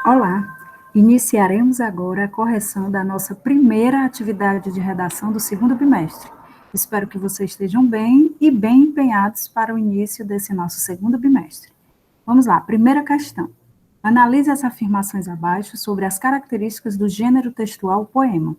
Olá! Iniciaremos agora a correção da nossa primeira atividade de redação do segundo bimestre. Espero que vocês estejam bem e bem empenhados para o início desse nosso segundo bimestre. Vamos lá, primeira questão. Analise as afirmações abaixo sobre as características do gênero textual poema.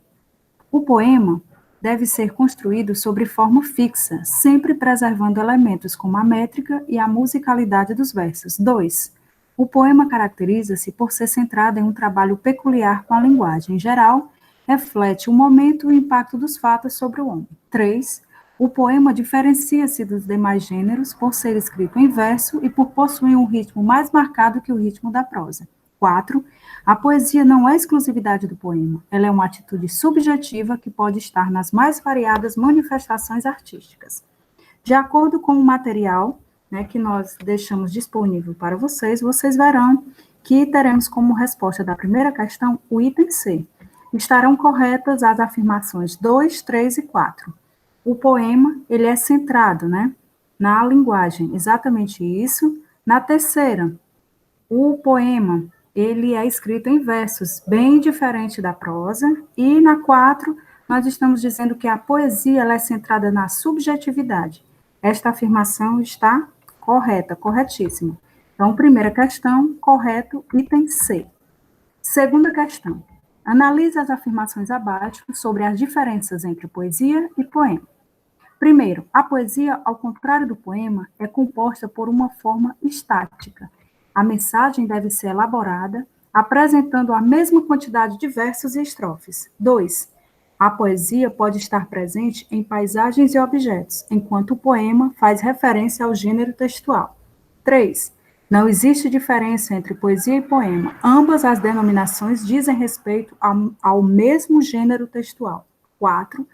O poema deve ser construído sobre forma fixa, sempre preservando elementos como a métrica e a musicalidade dos versos. 2. O poema caracteriza-se por ser centrado em um trabalho peculiar com a linguagem. Em geral, reflete o momento e o impacto dos fatos sobre o homem. 3. O poema diferencia-se dos demais gêneros por ser escrito em verso e por possuir um ritmo mais marcado que o ritmo da prosa. 4. A poesia não é exclusividade do poema, ela é uma atitude subjetiva que pode estar nas mais variadas manifestações artísticas. De acordo com o material, que nós deixamos disponível para vocês, vocês verão que teremos como resposta da primeira questão o item C. Estarão corretas as afirmações 2, 3 e 4. O poema, ele é centrado, na linguagem, exatamente isso. Na terceira, o poema, ele é escrito em versos, bem diferente da prosa. E na 4, nós estamos dizendo que a poesia ela é centrada na subjetividade. Esta afirmação está correta, corretíssima. Então, primeira questão, correto, item C. Segunda questão. Analise as afirmações abaixo sobre as diferenças entre poesia e poema. Primeiro, a poesia, ao contrário do poema, é composta por uma forma estática. A mensagem deve ser elaborada, apresentando a mesma quantidade de versos e estrofes. 2. A poesia pode estar presente em paisagens e objetos, enquanto o poema faz referência ao gênero textual. 3. Não existe diferença entre poesia e poema. Ambas as denominações dizem respeito ao mesmo gênero textual. 4.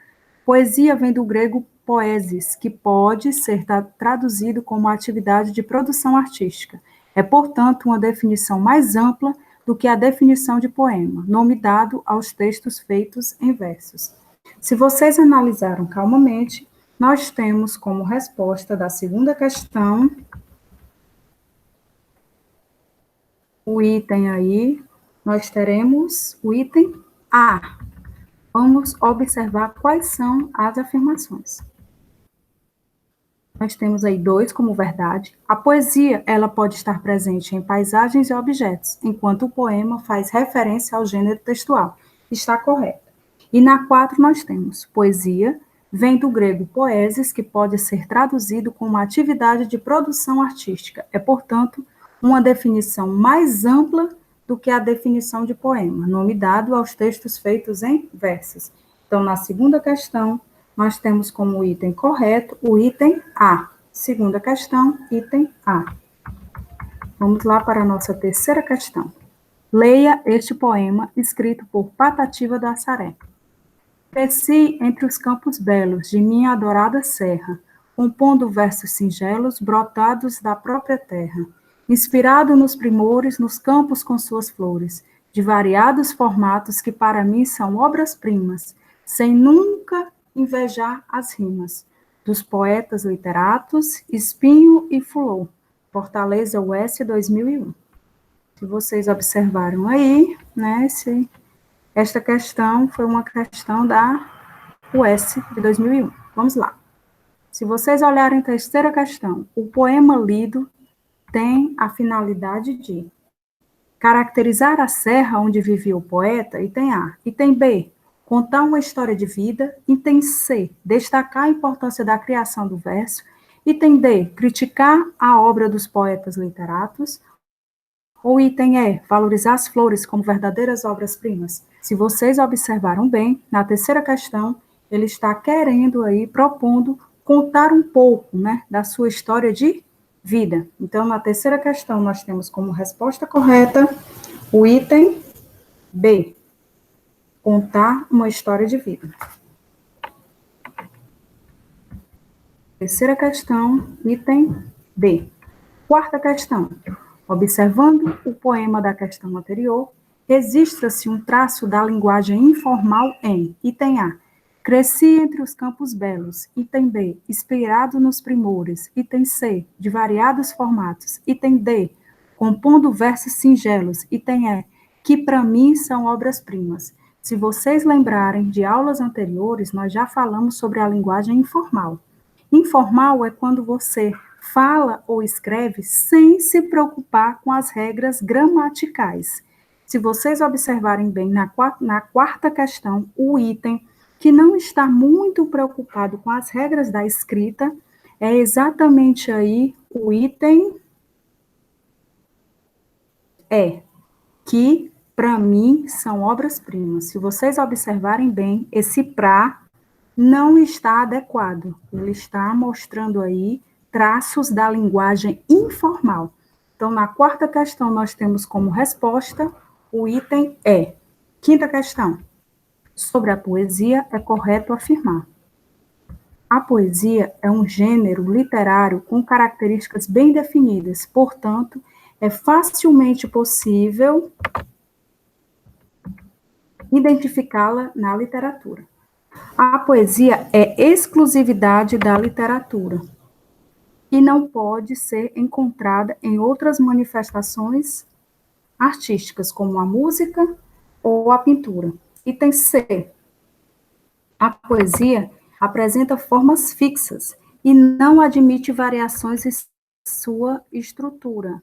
Poesia vem do grego poesis, que pode ser traduzido como atividade de produção artística. É, portanto, uma definição mais ampla do que a definição de poema, nome dado aos textos feitos em versos. Se vocês analisaram calmamente, nós temos como resposta da segunda questão o item aí, nós teremos o item A. Vamos observar quais são as afirmações. Nós temos aí 2 como verdade. A poesia, ela pode estar presente em paisagens e objetos, enquanto o poema faz referência ao gênero textual. Está correto. E na 4 nós temos poesia, vem do grego poesis, que pode ser traduzido como atividade de produção artística. É, portanto, uma definição mais ampla do que a definição de poema, nome dado aos textos feitos em versos. Então, na segunda questão, nós temos como item correto o item A. Segunda questão, item A. Vamos lá para a nossa terceira questão. Leia este poema escrito por Patativa do Assaré. Cresci entre os campos belos de minha adorada serra, compondo versos singelos brotados da própria terra, inspirado nos primores, nos campos com suas flores, de variados formatos que para mim são obras-primas, sem nunca invejar as rimas, dos poetas literatos, Espinho e Fulô, Fortaleza US 2001. Se vocês observaram aí, esta questão foi uma questão da US de 2001. Vamos lá. Se vocês olharem a terceira questão, o poema lido tem a finalidade de caracterizar a serra onde vivia o poeta, item A. Item B, contar uma história de vida. Item C, destacar a importância da criação do verso. Item D, criticar a obra dos poetas literatos. Ou item E, valorizar as flores como verdadeiras obras-primas. Se vocês observaram bem, na terceira questão, ele está querendo aí, propondo, contar um pouco, da sua história de vida. Então, na terceira questão, nós temos como resposta correta o item B, contar uma história de vida. Terceira questão, item B. Quarta questão. Observando o poema da questão anterior, registra-se um traço da linguagem informal em item A. Cresci entre os campos belos. Item B. Inspirado nos primores. Item C. De variados formatos. Item D. Compondo versos singelos. Item E. que para mim são obras-primas. Se vocês lembrarem de aulas anteriores, nós já falamos sobre a linguagem informal. Informal é quando você fala ou escreve sem se preocupar com as regras gramaticais. Se vocês observarem bem na quarta questão, o item que não está muito preocupado com as regras da escrita é exatamente aí o item que, para mim, são obras-primas. Se vocês observarem bem, esse pra não está adequado. Ele está mostrando aí traços da linguagem informal. Então, na quarta questão, nós temos como resposta o item é. Quinta questão. Sobre a poesia, é correto afirmar. A poesia é um gênero literário com características bem definidas, portanto, é facilmente possível identificá-la na literatura. A poesia é exclusividade da literatura e não pode ser encontrada em outras manifestações artísticas, como a música ou a pintura. Item C. A poesia apresenta formas fixas e não admite variações em sua estrutura.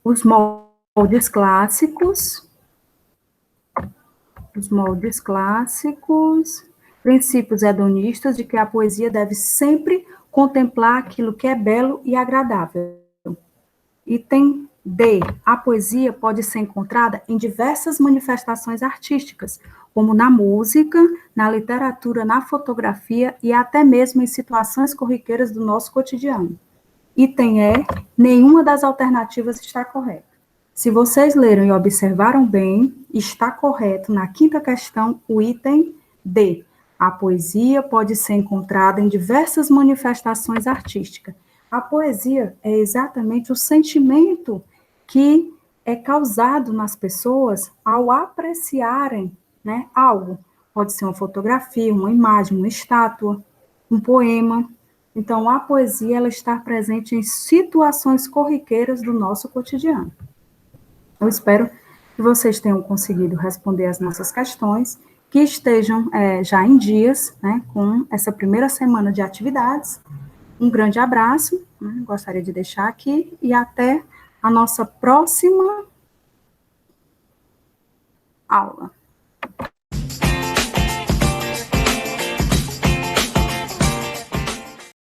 Os moldes clássicos, princípios hedonistas de que a poesia deve sempre contemplar aquilo que é belo e agradável. Item D. A poesia pode ser encontrada em diversas manifestações artísticas, como na música, na literatura, na fotografia e até mesmo em situações corriqueiras do nosso cotidiano. Item E. Nenhuma das alternativas está correta. Se vocês leram e observaram bem, está correto na quinta questão o item D. A poesia pode ser encontrada em diversas manifestações artísticas. A poesia é exatamente o sentimento que é causado nas pessoas ao apreciarem, né, algo. Pode ser uma fotografia, uma imagem, uma estátua, um poema. Então, a poesia ela está presente em situações corriqueiras do nosso cotidiano. Eu espero que vocês tenham conseguido responder as nossas questões, que estejam já em dias, né, com essa primeira semana de atividades. Um grande abraço, né, gostaria de deixar aqui, e até a nossa próxima aula.